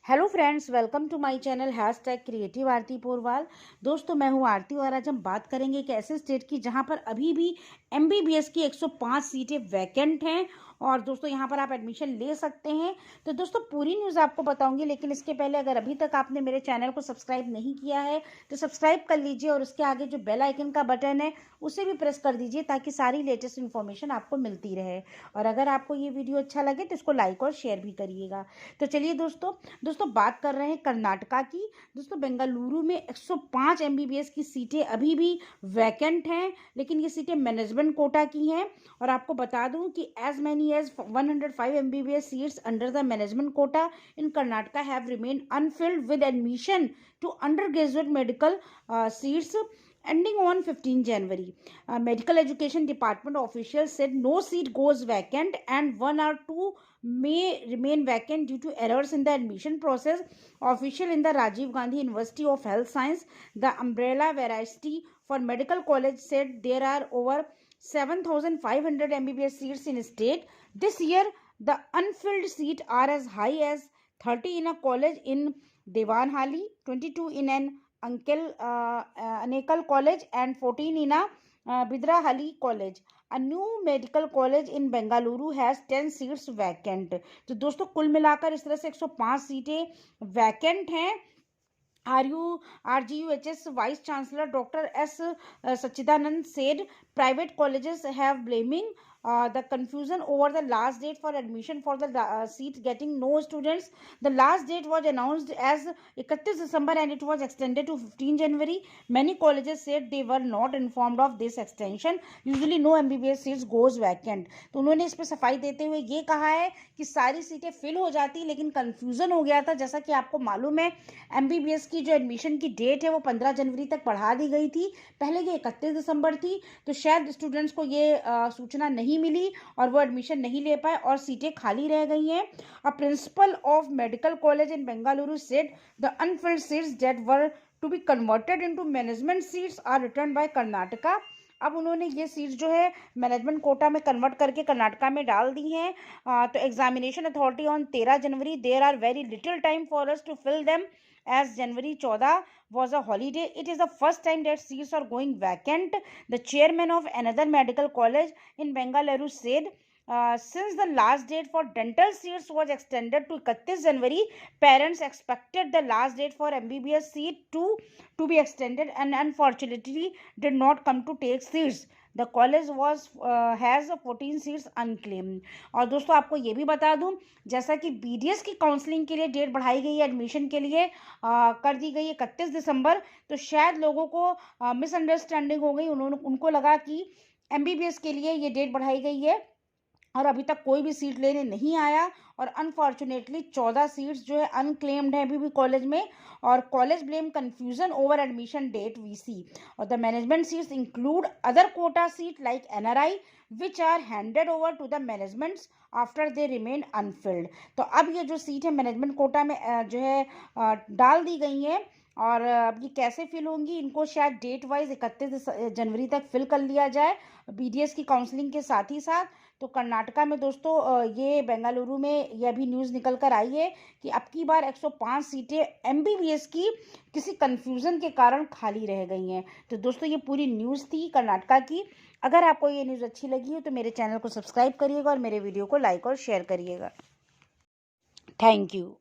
Hello friends, welcome to my channel #creative Aarti Porwal. दोस्तों, मैं हूं आरती और आज हम बात करेंगे एक ऐसे स्टेट की जहां पर अभी भी एमबीबीएस की 105 सीटें वैकेंट हैं और दोस्तों यहां पर आप एडमिशन ले सकते हैं। तो दोस्तों पूरी न्यूज़ आपको बताऊंगी, लेकिन इसके पहले अगर अभी तक आपने मेरे चैनल को सब्सक्राइब नहीं किया है तो सब्सक्राइब कर लीजिए और उसके आगे जो बेल आइकन का बटन है उसे भी प्रेस कर दीजिए ताकि सारी लेटेस्ट इन्फॉर्मेशन आपको मिलती रहे। और अगर आपको ये वीडियो अच्छा लगे तो इसको लाइक और शेयर भी करिएगा। तो चलिए दोस्तों बात कर रहे हैं कर्नाटका की। दोस्तों बेंगलुरु में 105 एमबीबीएस की सीटें अभी भी वैकेंट हैं, लेकिन ये सीटें मैनेजमेंट कोटा की हैं। और आपको बता दूं कि as many as 105 MBBS seats under the management quota in Karnataka have remain unfilled with admission to undergraduate medical seats ending on 15 January. Medical Education Department officials said no seat goes vacant and one or two may remain vacant due to errors in the admission process. Official in the Rajiv Gandhi University of Health Science, the umbrella variety for medical college, said there are over 7,500 MBBS seats in state. This year, the unfilled seats are as high as 30 in a college in Devanhali, 22 in an Anekal College and 14 in a Bidrahali College. A new medical college in Bengaluru has 10 seats vacant. तो दोस्तों कुल मिलाकर इस तरह से 105 सीटें vacant हैं। RGUHS Vice Chancellor Dr. S. Sachidanand said private colleges have blaming the confusion over the last date for admission for the seats getting no students. The last date was announced as 31 December and it was extended to 15 January. Many colleges said they were not informed of this extension. Usually no MBBS seats goes vacant. तो उन्होंने इस पर सफाई देते हुए ये कहा है कि सारी सीटें फिल हो जाती, लेकिन कंफ्यूजन हो गया था। जैसा कि आपको मालूम है, एमबीबीएस की जो एडमिशन की डेट है वो 15 जनवरी तक बढ़ा दी गई थी। पहले ये 31 दिसंबर थी, तो शायद स्टूडेंट्स को ये सूचना नहीं मिली और वो एडमिशन नहीं ले पाए और सीटें खाली रह गई हैं। A principal of medical college in Bengaluru said the unfilled seats that were to be converted into management seats are return by Karnataka. अब उन्होंने ये सीट्स जो है मैनेजमेंट कोटा में कन्वर्ट करके कर्नाटका में डाल दी हैं। तो examination authority on 13 January, there are very little time for us to fill them as January 14 was a holiday. It is the first time that seats are going vacant. The chairman of another medical college in Bengaluru said, since the last date for dental seats was extended to 31 January, parents expected the last date for MBBS seat to be extended and unfortunately did not come to take seats. The college has 14 seats unclaimed. और दोस्तों आपको ये भी बता दूं, जैसा कि BDS की काउंसलिंग के लिए डेट बढ़ाई गई है, एडमिशन के लिए कर दी गई है 31 दिसंबर, तो शायद लोगों को मिसअंडरस्टैंडिंग हो गई। उनको लगा कि एमबीबीएस के लिए ये डेट बढ़ाई गई है और अभी तक कोई भी सीट लेने नहीं आया। और अनफॉर्चुनेटली 14 सीट्स जो है अनक्लेम्ड है अभी भी कॉलेज में। और college blame confusion over admission date VC. और the management seats include other quota seat like NRI which are handed over to the management after they remain unfilled. तो अब ये जो सीट है मैनेजमेंट कोटा में जो है डाल दी गई है। और अब ये कैसे फिल होंगी, इनको शायद डेट वाइज 31 जनवरी तक फिल कर लिया जाए बीडीएस की काउंसलिंग के साथ ही साथ। तो कर्नाटका में दोस्तों ये बेंगलुरु में यह भी न्यूज़ निकल कर आई है कि अब की बार 105 सीटें एमबीबीएस की किसी कंफ्यूजन के कारण खाली रह गई हैं। तो दोस्तों ये पूरी न्यूज़ थी कर्नाटका की। अगर आपको ये न्यूज़ अच्छी लगी हो तो मेरे चैनल को सब्सक्राइब करिएगा और मेरे वीडियो को लाइक और शेयर करिएगा। Thank you.